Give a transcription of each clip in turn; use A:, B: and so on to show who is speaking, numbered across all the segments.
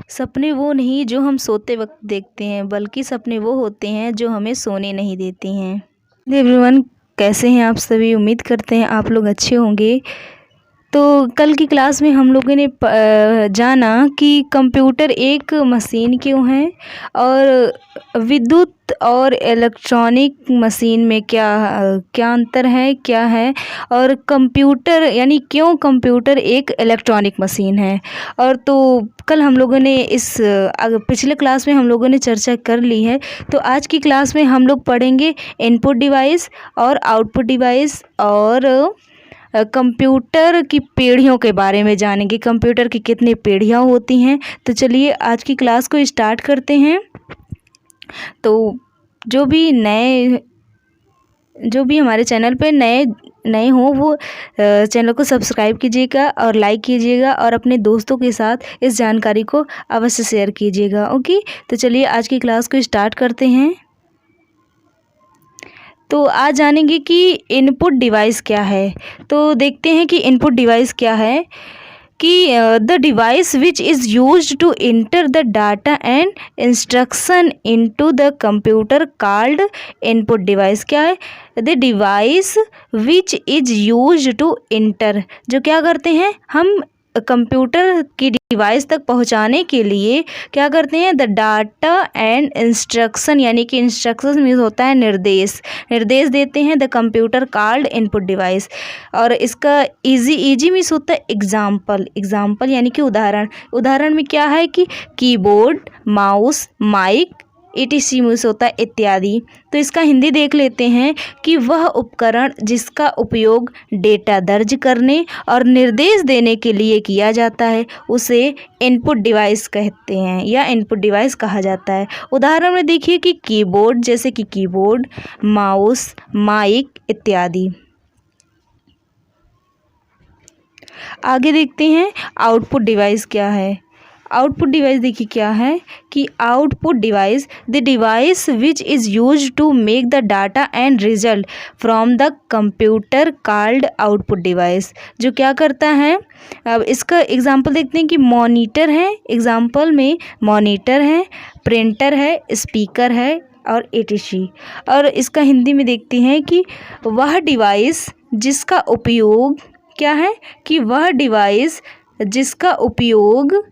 A: सपने वो नहीं जो हम सोते वक्त देखते हैं, बल्कि सपने वो होते हैं जो हमें सोने नहीं देते हैं। एवरीवन, कैसे हैं आप सभी? उम्मीद करते हैं आप लोग अच्छे होंगे। तो कल की क्लास में हम लोगों ने जाना कि कंप्यूटर एक मशीन क्यों है और विद्युत और इलेक्ट्रॉनिक मशीन में क्या अंतर है, क्या है, और कंप्यूटर यानी क्यों कंप्यूटर एक इलेक्ट्रॉनिक मशीन है। और तो कल हम लोगों ने पिछले क्लास में हम लोगों ने चर्चा कर ली है। तो आज की क्लास में हम लोग पढ़ेंगे इनपुट डिवाइस और आउटपुट डिवाइस और कंप्यूटर की पीढ़ियों के बारे में जानेंगे। कंप्यूटर की कितनी पीढ़ियाँ होती हैं। तो चलिए आज की क्लास को स्टार्ट करते हैं। तो जो भी हमारे चैनल पे नए हों वो चैनल को सब्सक्राइब कीजिएगा और लाइक कीजिएगा और अपने दोस्तों के साथ इस जानकारी को अवश्य शेयर कीजिएगा। ओके, तो चलिए आज की क्लास को स्टार्ट करते हैं। तो आज जानेंगे कि इनपुट डिवाइस क्या है। तो देखते हैं कि इनपुट डिवाइस क्या है। कि the device which is used to enter the data and instruction into the computer called input device. क्या है? The device which is used to enter, जो क्या करते हैं हम कंप्यूटर की डिवाइस तक पहुंचाने के लिए क्या करते हैं, द डाटा एंड इंस्ट्रक्शन, यानी कि इंस्ट्रक्शन मीन्स होता है निर्देश देते हैं, the computer called input device. और इसका इजी मीन्स होता है एग्जाम्पल यानी कि उदाहरण में क्या है कि keyboard, mouse, mic, ETC means होता है इत्यादि। तो इसका हिंदी देख लेते हैं कि वह उपकरण जिसका उपयोग डेटा दर्ज करने और निर्देश देने के लिए किया जाता है उसे इनपुट डिवाइस कहते हैं या इनपुट डिवाइस कहा जाता है। उदाहरण में देखिए कि कीबोर्ड, जैसे कि कीबोर्ड, माउस, माइक इत्यादि। आगे देखते हैं आउटपुट डिवाइस क्या है। आउटपुट डिवाइस देखिए क्या है कि output device the device which is used to make the data and result from the computer called output device. जो क्या करता है, अब इसका एग्जांपल देखते हैं कि मॉनिटर है, एग्जांपल में मॉनिटर है, प्रिंटर है, स्पीकर है और ETC। और इसका हिंदी में देखते हैं कि वह डिवाइस जिसका उपयोग क्या है, कि वह डिवाइस जिसका उपयोग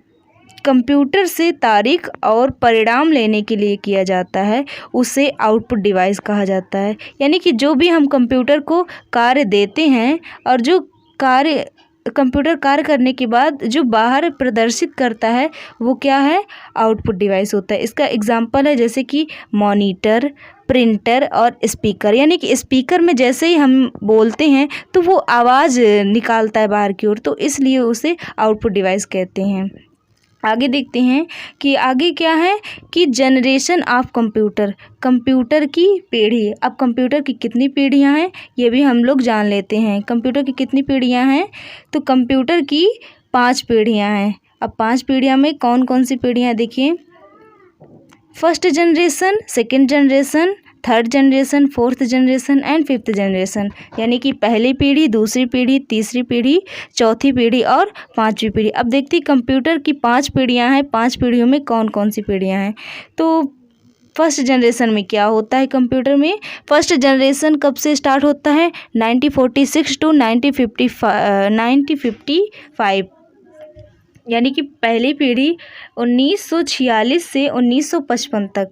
A: कंप्यूटर से तारीख और परिणाम लेने के लिए किया जाता है उसे आउटपुट डिवाइस कहा जाता है। यानी कि जो भी हम कंप्यूटर को कार्य देते हैं और जो कंप्यूटर कार्य करने के बाद जो बाहर प्रदर्शित करता है वो क्या है, आउटपुट डिवाइस होता है। इसका एग्जांपल है जैसे कि मॉनिटर, प्रिंटर और स्पीकर। यानी कि स्पीकर में जैसे ही हम बोलते हैं तो वो आवाज़ निकालता है बाहर की ओर, तो इसलिए उसे आउटपुट डिवाइस कहते हैं। आगे देखते हैं कि आगे क्या है कि जनरेशन ऑफ कंप्यूटर की पीढ़ी। अब कंप्यूटर की कितनी पीढ़ियां हैं ये भी हम लोग जान लेते हैं। कंप्यूटर की कितनी पीढ़ियां हैं, तो कंप्यूटर की 5 पीढ़ियां हैं। अब 5 पीढ़ियां में कौन कौन सी पीढ़ियां देखिए, first generation, second generation, third generation, fourth generation and fifth generation. यानी कि पहली पीढ़ी, दूसरी पीढ़ी, तीसरी पीढ़ी, चौथी पीढ़ी और 5वीं पीढ़ी। अब देखते हैं कंप्यूटर की 5 पीढ़ियां हैं, 5 पीढ़ियों में कौन कौन सी पीढ़ियां हैं। तो फर्स्ट जनरेशन में क्या होता है, कंप्यूटर में फर्स्ट जनरेशन कब से स्टार्ट होता है, 1946 टू 1955। यानी कि पहली पीढ़ी 1946 से 1955 तक।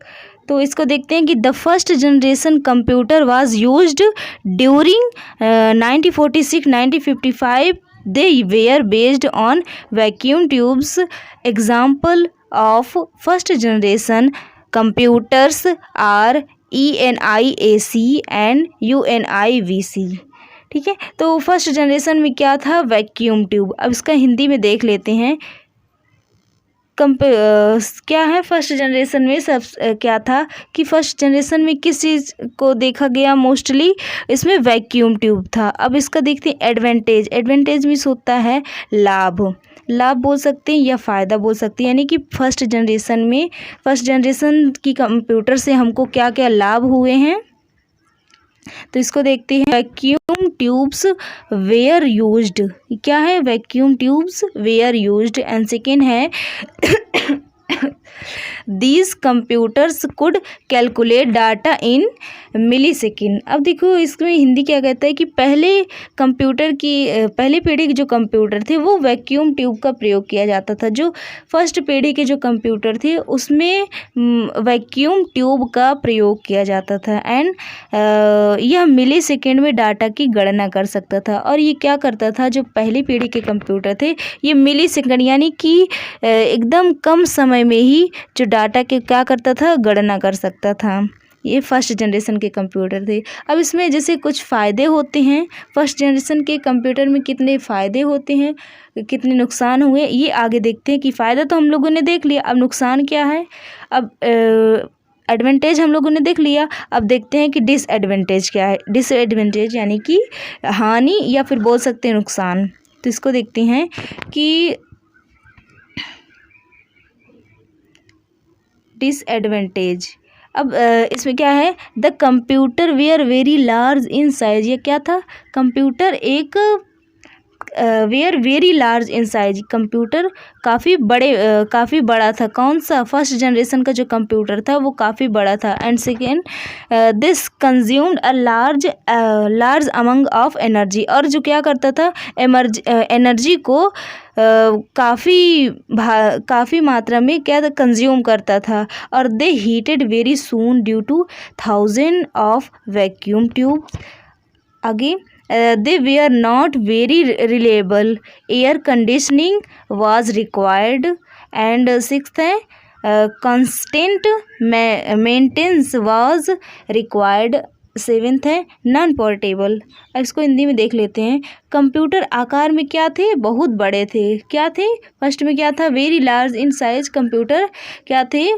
A: तो इसको देखते हैं कि the first generation computer was used during 1946-1955। They were based on vacuum tubes. Example of first generation computers are ENIAC and UNIVC। ठीक है, तो फर्स्ट जनरेशन में क्या था, वैक्यूम ट्यूब। अब इसका हिंदी में देख लेते हैं। क्या है फर्स्ट जनरेशन में क्या था कि फर्स्ट जनरेशन में किस चीज़ को देखा गया, मोस्टली इसमें वैक्यूम ट्यूब था। अब इसका देखते हैं एडवांटेज मीन्स होता है लाभ बोल सकते हैं या फ़ायदा बोल सकते हैं। यानी कि फर्स्ट जनरेशन की कंप्यूटर से हमको क्या क्या लाभ हुए हैं, तो इसको देखते हैं। वैक्यूम ट्यूब्स वेयर यूज्ड, क्या है, vacuum tubes were used. And second है These computers could calculate data in millisecond। अब देखो इसमें हिंदी क्या कहता है कि पहले पीढ़ी के जो कंप्यूटर थे वो वैक्यूम ट्यूब का प्रयोग किया जाता था। जो फर्स्ट पीढ़ी के जो कंप्यूटर थे उसमें वैक्यूम ट्यूब का प्रयोग किया जाता था एंड यह मिली सेकेंड में डाटा की गणना कर सकता था। और ये क्या करता था, जो पहली पीढ़ी के कंप्यूटर थे ये मिली सेकेंड यानी कि एकदम कम समय में ही जो डाटा के क्या करता था, गणना कर सकता था। ये फर्स्ट जनरेशन के कंप्यूटर थे। अब इसमें जैसे कुछ फ़ायदे होते हैं, फर्स्ट जनरेशन के कंप्यूटर में कितने फ़ायदे होते हैं, कितने नुकसान हुए, ये आगे देखते हैं। कि फ़ायदा तो हम लोगों ने देख लिया, अब नुकसान क्या है। अब एडवांटेज हम लोगों ने देख लिया, अब देखते हैं कि डिसएडवांटेज क्या है। डिसएडवांटेज यानी कि हानि या फिर बोल सकते हैं नुकसान। तो इसको देखते हैं कि डिसएडवांटेज। अब इसमें क्या है, the computer were very large in size. ये क्या था, कंप्यूटर एक were very large in size, computer काफ़ी बड़ा था। कौन सा, फर्स्ट जनरेशन का जो कंप्यूटर था वो काफ़ी बड़ा था। And second, this consumed a large among of energy. और जो क्या करता था, एनर्जी को काफ़ी मात्रा में क्या था, कंज्यूम करता था। और they heated very soon due to 1000 of vacuum tube. आगे, they were not very reliable, air conditioning was required। and sixth है, constant maintenance was required। Seventh है, नॉन पोर्टेबल। अब इसको हिंदी में देख लेते हैं। कंप्यूटर आकार में क्या थे, बहुत बड़े थे। क्या थे, फर्स्ट में क्या था, very large in size. Computer क्या थे,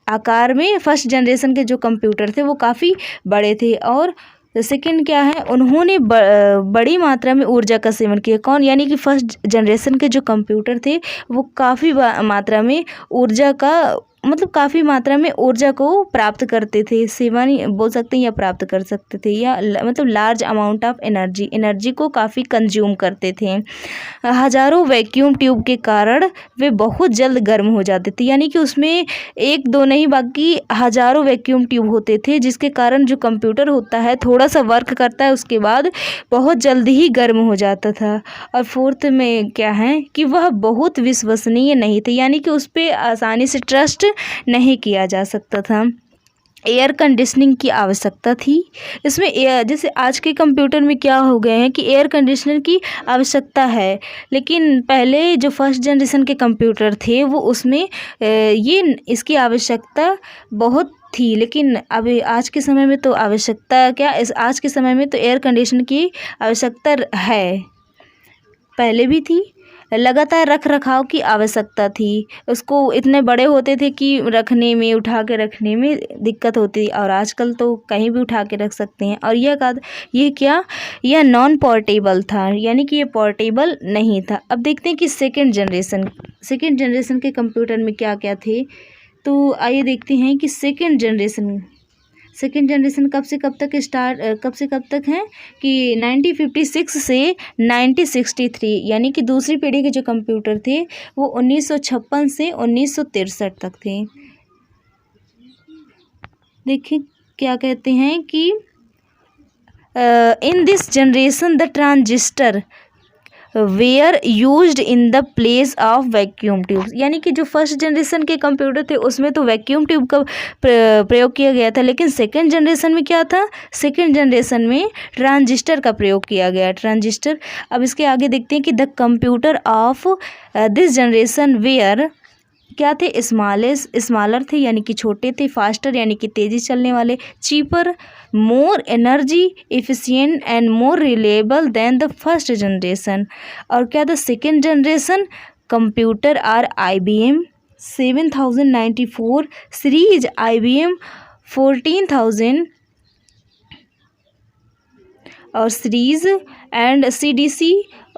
A: आकार में फर्स्ट जनरेशन के जो कंप्यूटर थे वो काफ़ी बड़े थे। और सेकंड क्या है, उन्होंने बड़ी मात्रा में ऊर्जा का सेवन किया। कौन, यानी कि फर्स्ट जनरेशन के जो कंप्यूटर थे वो काफ़ी मात्रा में काफ़ी मात्रा में ऊर्जा को प्राप्त करते थे। सेवन बोल सकते हैं या प्राप्त कर सकते थे, या लार्ज अमाउंट ऑफ एनर्जी को काफ़ी कंज्यूम करते थे। हज़ारों वैक्यूम ट्यूब के कारण वे बहुत जल्द गर्म हो जाते थे। यानी कि उसमें एक दो नहीं बाकी हज़ारों वैक्यूम ट्यूब होते थे, जिसके कारण जो कंप्यूटर होता है थोड़ा सा वर्क करता है उसके बाद बहुत जल्द ही गर्म हो जाता था। और फोर्थ में क्या है कि वह बहुत विश्वसनीय नहीं थे, यानी कि उस पर आसानी से ट्रस्ट नहीं किया जा सकता था। एयर कंडीशनिंग की आवश्यकता थी। इसमें जैसे आज के कंप्यूटर में क्या हो गए हैं कि एयर कंडीशनर की आवश्यकता है, लेकिन पहले जो फर्स्ट जनरेशन के कंप्यूटर थे वो उसमें इसकी आवश्यकता बहुत थी। लेकिन अभी आज के समय में तो आज के समय में तो एयर कंडीशनर की आवश्यकता है, पहले भी थी। लगातार रख रखाव की आवश्यकता थी। उसको इतने बड़े होते थे कि रखने में, उठा के रखने में दिक्कत होती, और आजकल तो कहीं भी उठा के रख सकते हैं। और यह नॉन पोर्टेबल था, यानी कि ये पोर्टेबल नहीं था। अब देखते हैं कि सेकेंड जनरेशन के कंप्यूटर में क्या क्या थे। तो आइए देखते हैं कि सेकेंड जनरेशन कब से कब तक है कि 1956 से 1963, यानी कि दूसरी पीढ़ी के जो कंप्यूटर थे वो 1956 से 1963 तक थे। देखिए क्या कहते हैं कि in this generation the transistor were used in the place of vacuum tubes. यानी कि जो फर्स्ट जनरेशन के कंप्यूटर थे उसमें तो वैक्यूम ट्यूब का प्रयोग किया गया था, लेकिन सेकेंड जनरेशन में क्या था, सेकेंड जनरेशन में ट्रांजिस्टर का प्रयोग किया गया, ट्रांजिस्टर। अब इसके आगे देखते हैं कि the computer of this generation were क्या थे, स्मॉलर थे यानी कि छोटे थे, फास्टर यानी कि तेज़ी चलने वाले, cheaper, more energy efficient and more reliable than the first generation. और क्या था, second generation computer are IBM 7094 series, IBM 14000 और सीरीज, एंड CDC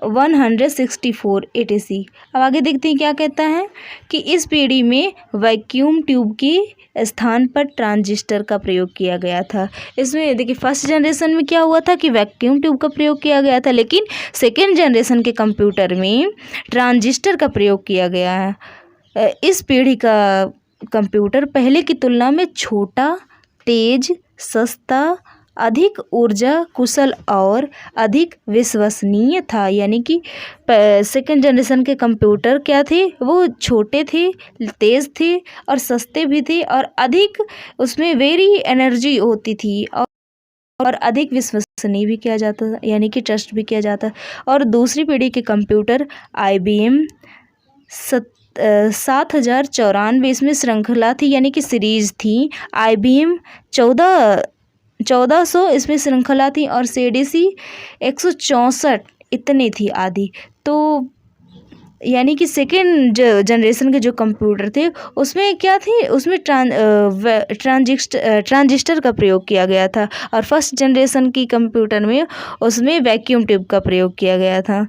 A: 164 ATC। अब आगे देखते हैं क्या कहता है कि इस पीढ़ी में वैक्यूम ट्यूब के स्थान पर ट्रांजिस्टर का प्रयोग किया गया था। इसमें देखिए फर्स्ट जनरेशन में क्या हुआ था कि वैक्यूम ट्यूब का प्रयोग किया गया था, लेकिन सेकेंड जनरेशन के कंप्यूटर में ट्रांजिस्टर का प्रयोग किया गया है। इस पीढ़ी का कंप्यूटर पहले की तुलना में छोटा, तेज, सस्ता, अधिक ऊर्जा कुशल और अधिक विश्वसनीय था। यानी कि सेकेंड जनरेशन के कंप्यूटर क्या थे, वो छोटे थे, तेज़ थे और सस्ते भी थे और अधिक उसमें वेरी एनर्जी होती थी और अधिक विश्वसनीय भी किया जाता था, यानी कि ट्रस्ट भी किया जाता। और दूसरी पीढ़ी के कंप्यूटर IBM 7094 इसमें श्रृंखला थी, यानी कि सीरीज थी। IBM 1400 इसमें श्रृंखला थी और CDC 164 इतनी थी आदि। तो यानी कि सेकेंड जनरेशन के जो कंप्यूटर थे उसमें क्या थे, उसमें ट्रांजिस्टर का प्रयोग किया गया था और फर्स्ट जनरेशन की कंप्यूटर में उसमें वैक्यूम ट्यूब का प्रयोग किया गया था।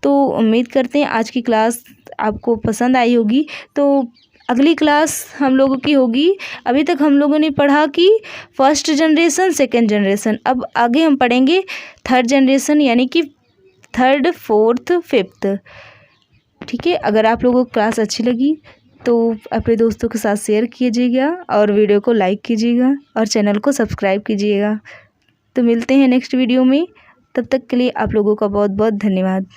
A: तो उम्मीद करते हैं आज की क्लास आपको पसंद आई होगी। तो अगली क्लास हम लोगों की होगी, अभी तक हम लोगों ने पढ़ा कि फर्स्ट जनरेशन, सेकेंड जनरेशन, अब आगे हम पढ़ेंगे थर्ड जनरेशन, यानी कि थर्ड, फोर्थ, फिफ्थ। ठीक है, अगर आप लोगों को क्लास अच्छी लगी तो अपने दोस्तों के साथ शेयर कीजिएगा और वीडियो को लाइक कीजिएगा और चैनल को सब्सक्राइब कीजिएगा। तो मिलते हैं नेक्स्ट वीडियो में, तब तक के लिए आप लोगों का बहुत बहुत धन्यवाद।